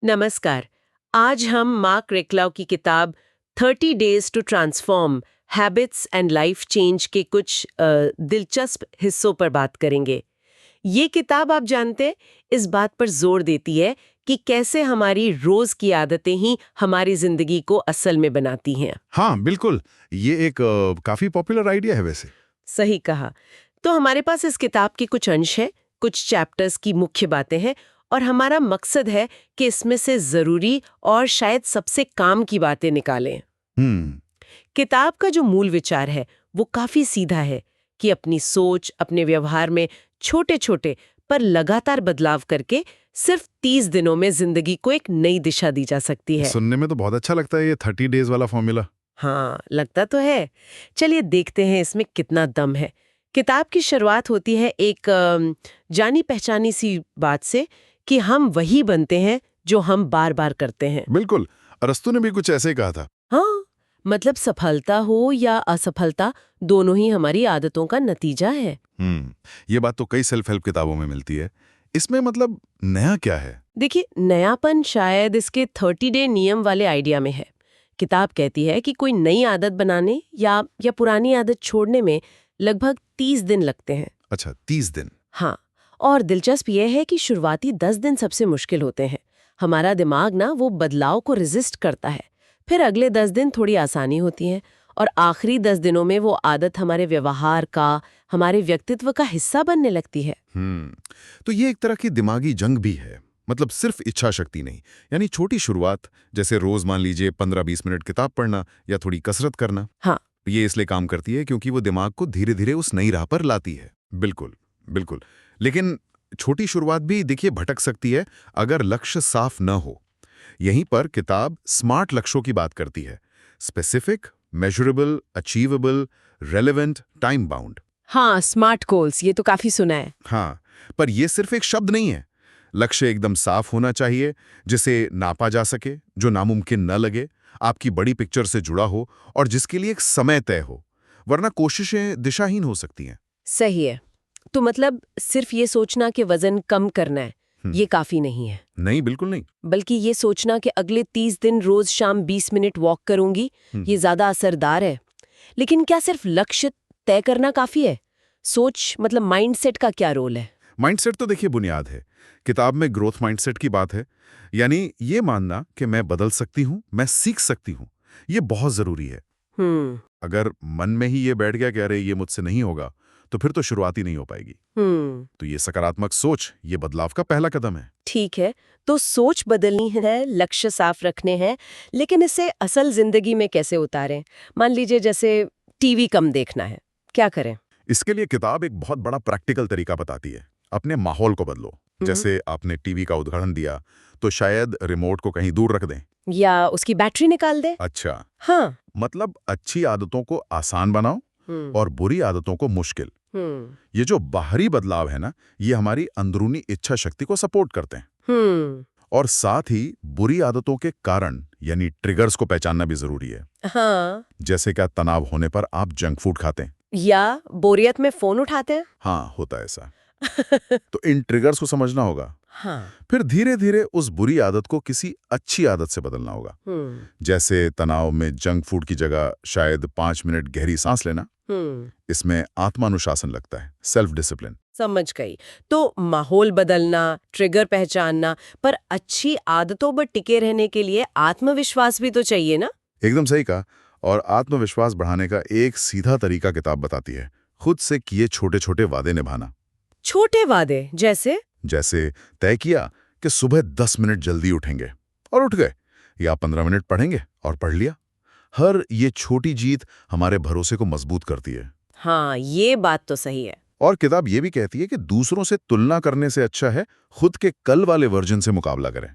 नमस्कार। आज हम मार्क रेक्लाव की किताब 30 days to transform habits and life change के कुछ दिलचस्प हिस्सों पर बात करेंगे। ये किताब आप जानते हैं इस बात पर जोर देती है कि कैसे हमारी रोज की आदतें ही हमारी जिंदगी को असल में बनाती हैं। हाँ, बिल्कुल। ये एक काफी पॉपुलर आइडिया है वैसे। सही कहा। तो हमारे पास इस किताब के कुछ अंश हैं, कुछ चैप्टर्स की मुख्य बातें हैं और हमारा मकसद है कि इसमें से जरूरी और शायद सबसे काम की बातें निकालें। हम्म। किताब का जो मूल विचार है वो काफी सीधा है कि अपनी सोच, अपने व्यवहार में छोटे छोटे पर लगातार बदलाव करके सिर्फ 30 दिनों में जिंदगी को एक नई दिशा दी जा सकती है। सुनने में तो बहुत अच्छा लगता है ये 30 डेज वाला फॉर्मूला। हाँ, लगता तो है। चलिए देखते हैं इसमें कितना दम है। किताब की शुरुआत होती है एक जानी पहचानी सी बात से कि हम वही बनते हैं जो हम बार बार करते हैं। बिल्कुल। अरस्तू ने भी कुछ ऐसे ही कहा था। हाँ, मतलब सफलता हो या असफलता, दोनों ही हमारी आदतों का नतीजा है। ये बात तो कई सेल्फ हेल्प किताबों में मिलती है। इसमें मतलब नया क्या है? देखिए, नयापन शायद इसके 30 डे नियम वाले आइडिया में है। किताब कहती है कि कोई नई आदत बनाने या पुरानी आदत छोड़ने में लगभग 30 दिन लगते हैं। अच्छा, 30 दिन। हाँ, और दिलचस्प यह है कि शुरुआती 10 दिन सबसे मुश्किल होते हैं। हमारा दिमाग ना वो बदलाव को रेजिस्ट करता है। फिर अगले 10 दिन थोड़ी आसानी होती है और आखिरी 10 दिनों में वो आदत हमारे व्यवहार का, हमारे व्यक्तित्व का हिस्सा बनने लगती है। तो ये एक तरह की दिमागी जंग भी है। मतलब सिर्फ इच्छा शक्ति नहीं, यानी छोटी शुरुआत, जैसे रोज मान लीजिए 15-20 मिनट किताब पढ़ना या थोड़ी कसरत करना। हाँ। ये इसलिए काम करती है क्योंकि वो दिमाग को धीरे धीरे उस नई राह पर लाती है। बिल्कुल, बिल्कुल। लेकिन छोटी शुरुआत भी देखिए भटक सकती है अगर लक्ष्य साफ न हो। यहीं पर किताब स्मार्ट लक्ष्यों की बात करती है। Specific, measurable, achievable, relevant, time bound. हाँ, स्मार्ट गोल्स, ये तो काफी सुना है। हाँ, पर यह सिर्फ एक शब्द नहीं है। लक्ष्य एकदम साफ होना चाहिए, जिसे नापा जा सके, जो नामुमकिन न लगे, आपकी बड़ी पिक्चर से जुड़ा हो और जिसके लिए एक समय तय हो, वरना कोशिशें दिशाहीन हो सकती हैं। सही है। तो मतलब सिर्फ ये सोचना कि वजन कम करना है, ये काफी नहीं है। नहीं, बिल्कुल नहीं। बल्कि ये सोचना कि अगले 30 दिन रोज शाम 20 मिनट वॉक करूंगी, ये ज्यादा असरदार है। लेकिन क्या सिर्फ लक्ष्य तय करना काफी है? सोच मतलब माइंडसेट का क्या रोल है? माइंडसेट तो देखिए बुनियाद है। किताब में ग्रोथ माइंडसेट की बात है, यानी ये मानना कि मैं बदल सकती हूँ, मैं सीख सकती हूँ। ये बहुत जरूरी है। हम्म। अगर मन में ही ये बैठ गया कि अरे ये मुझसे नहीं होगा, तो फिर तो शुरुआत ही नहीं हो पाएगी। तो ये सकारात्मक सोच, ये बदलाव का पहला कदम है। ठीक है, तो सोच बदलनी है, लक्ष्य साफ रखने हैं, लेकिन इसे असल जिंदगी में कैसे उतारें? मान लीजिए जैसे टीवी कम देखना है, क्या करें? इसके लिए किताब एक बहुत बड़ा प्रैक्टिकल तरीका बताती है। अपने माहौल को बदलो। जैसे आपने टीवी का उदाहरण दिया, तो शायद रिमोट को कहीं दूर रख दें या उसकी बैटरी निकाल दे। अच्छा, हाँ। मतलब अच्छी आदतों को आसान बनाओ और बुरी आदतों को मुश्किल। ये जो बाहरी बदलाव है ना, ये हमारी अंदरूनी इच्छा शक्ति को सपोर्ट करते हैं। और साथ ही बुरी आदतों के कारण यानी ट्रिगर्स को पहचानना भी जरूरी है। हाँ। जैसे क्या तनाव होने पर आप जंक फूड खाते हैं या बोरियत में फोन उठाते हैं। हाँ, होता है ऐसा। तो इन ट्रिगर्स को समझना होगा। हाँ। फिर धीरे धीरे उस बुरी आदत को किसी अच्छी आदत से बदलना होगा। जैसे तनाव में जंक फूड की जगह शायद 5 मिनट गहरी सांस लेना। इसमें आत्मानुशासन लगता है, सेल्फ डिसिप्लिन। समझ गई। तो माहौल बदलना, ट्रिगर पहचानना, पर अच्छी आदतों पर टिके रहने के लिए आत्मविश्वास भी तो चाहिए ना? एकदम सही कहा। और आत्मविश्वास बढ़ाने का एक सीधा तरीका किताब बताती है, खुद से किए छोटे छोटे वादे निभाना। छोटे वादे जैसे? जैसे तय किया कि सुबह 10 मिनट जल्दी उठेंगे और उठ गए, या 15 मिनट पढ़ेंगे और पढ़ लिया। हर ये छोटी जीत हमारे भरोसे को मजबूत करती है। हाँ, ये बात तो सही है। और किताब ये भी कहती है कि दूसरों से तुलना करने से अच्छा है खुद के कल वाले वर्जन से मुकाबला करें।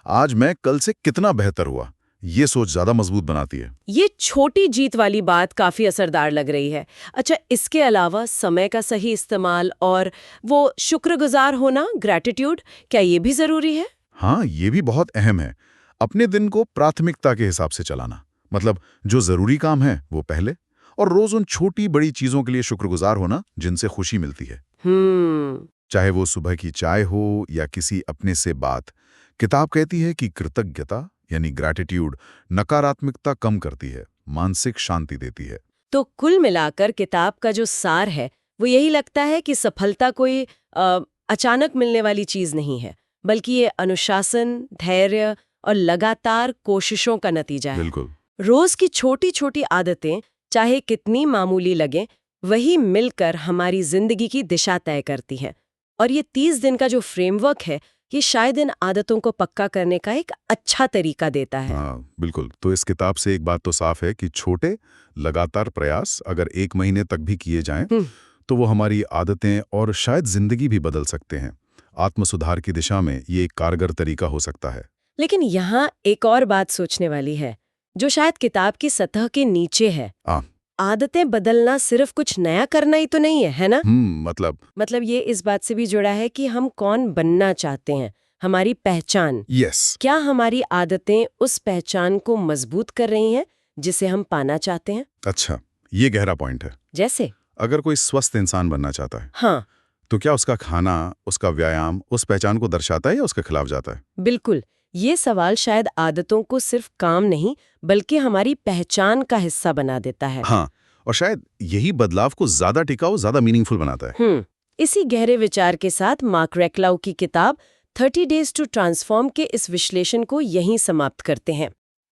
आज मैं कल से कितना बेहतर हुआ, ये सोच ज्यादा मजबूत बनाती है। ये छोटी जीत वाली बात काफी असरदार लग रही है। अच्छा, इसके अलावा समय का सही इस्तेमाल और वो शुक्रगुजार होना, ग्रैटिट्यूड, क्या ये भी जरूरी है? हाँ, ये भी बहुत अहम है। अपने दिन को प्राथमिकता के हिसाब से चलाना, मतलब जो जरूरी काम है वो पहले, और रोज उन छोटी बड़ी चीजों के लिए शुक्रगुजार होना जिनसे खुशी मिलती है। चाहे वो सुबह की चाय हो या किसी अपने से बात। किताब कहती है कि कृतज्ञता यानी ग्रैटिट्यूड नकारात्मकता कम करती है, मानसिक शांति देती है। तो कुल मिलाकर किताब का जो सार है वो यही लगता है कि सफलता कोई अचानक मिलने वाली चीज नहीं है, बल्कि ये अनुशासन, धैर्य और लगातार कोशिशों का नतीजा है। बिल्कुल। रोज की छोटी छोटी आदतें चाहे कितनी मामूली लगें, वही मिलकर हमारी जिंदगी की दिशा तय करती हैं। और ये 30 दिन का जो फ्रेमवर्क है, ये शायद इन आदतों को पक्का करने का एक अच्छा तरीका देता है। हाँ, बिल्कुल। तो इस किताब से एक बात तो साफ है कि छोटे लगातार प्रयास अगर 1 महीने तक भी किए जाएं, तो वो हमारी आदतें और शायद जिंदगी भी बदल सकते हैं। आत्मसुधार की दिशा में ये एक कारगर तरीका हो सकता है। लेकिन यहाँ एक और बात सोचने वाली है, जो शायद किताब की सतह के नीचे है। आदतें बदलना सिर्फ कुछ नया करना ही तो नहीं है ना? मतलब ये इस बात से भी जुड़ा है कि हम कौन बनना चाहते हैं, हमारी पहचान। क्या हमारी आदतें उस पहचान को मजबूत कर रही हैं जिसे हम पाना चाहते हैं? अच्छा, ये गहरा पॉइंट है। जैसे अगर कोई स्वस्थ इंसान बनना चाहता है, हाँ, तो क्या उसका खाना, उसका व्यायाम उस पहचान को दर्शाता है या उसके खिलाफ जाता है? बिल्कुल। ये सवाल शायद आदतों को सिर्फ काम नहीं, बल्कि हमारी पहचान का हिस्सा बना देता है। हाँ, और शायद यही बदलाव को ज्यादा टिकाऊ, ज्यादा मीनिंगफुल बनाता है। इसी गहरे विचार के साथ मार्क रेक्लाउ की किताब 30 Days to Transform के इस विश्लेषण को यहीं समाप्त करते हैं।